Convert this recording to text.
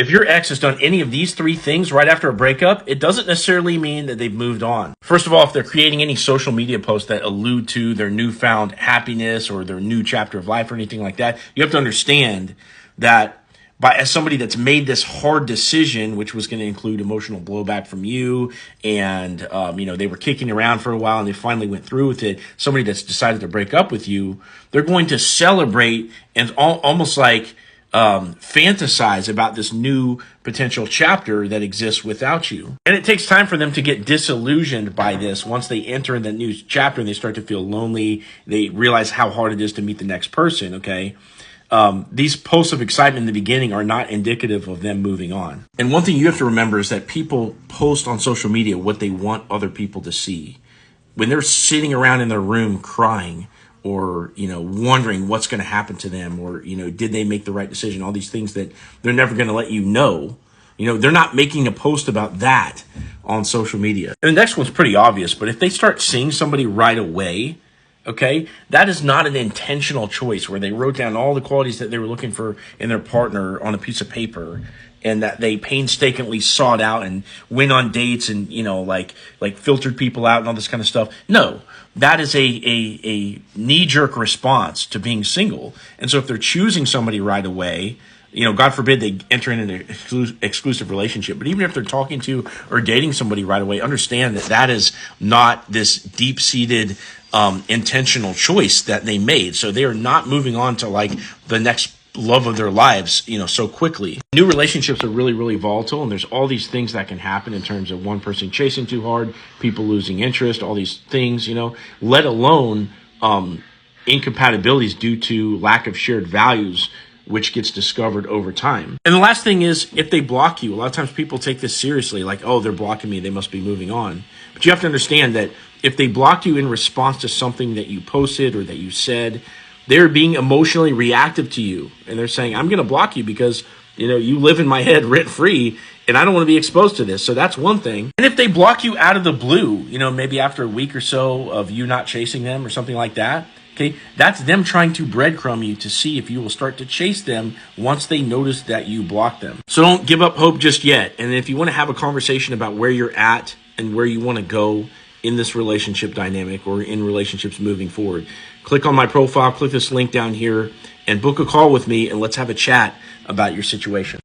If your ex has done any of these three things right after a breakup, it doesn't necessarily mean that they've moved on. First of all, if they're creating any social media posts that allude to their newfound happiness or their new chapter of life or anything like that, you have to understand that as somebody that's made this hard decision, which was going to include emotional blowback from you, and they were kicking around for a while and they finally went through with it, somebody that's decided to break up with you, they're going to celebrate and almost like fantasize about this new potential chapter that exists without you. And it takes time for them to get disillusioned by this. Once they enter in that new chapter and they start to feel lonely, they realize how hard it is to meet the next person, okay? These posts of excitement in the beginning are not indicative of them moving on. And one thing you have to remember is that people post on social media what they want other people to see. When they're sitting around in their room crying, or, wondering what's going to happen to them, or, did they make the right decision? All these things that they're never going to let you know. They're not making a post about that on social media. And the next one's pretty obvious, but if they start seeing somebody right away, okay, that is not an intentional choice where they wrote down all the qualities that they were looking for in their partner on a piece of paper, and that they painstakingly sought out and went on dates and, like filtered people out and all this kind of stuff. No, that is a knee-jerk response to being single. And so if they're choosing somebody right away, God forbid they enter in an exclusive relationship. But even if they're talking to or dating somebody right away, understand that that is not this deep-seated intentional choice that they made. So they are not moving on to like the next love of their lives, so quickly. New relationships are really, really volatile, and there's all these things that can happen in terms of one person chasing too hard, people losing interest, all these things, let alone incompatibilities due to lack of shared values, which gets discovered over time. And the last thing is, if they block you, a lot of times people take this seriously, like, oh, they're blocking me, they must be moving on. But you have to understand that if they blocked you in response to something that you posted or that you said, they're being emotionally reactive to you. And they're saying, I'm going to block you because, you live in my head rent free and I don't want to be exposed to this. So that's one thing. And if they block you out of the blue, maybe after a week or so of you not chasing them or something like that, okay, that's them trying to breadcrumb you to see if you will start to chase them once they notice that you block them. So don't give up hope just yet. And if you want to have a conversation about where you're at and where you want to go in this relationship dynamic or in relationships moving forward, click on my profile, click this link down here, and book a call with me, and let's have a chat about your situation.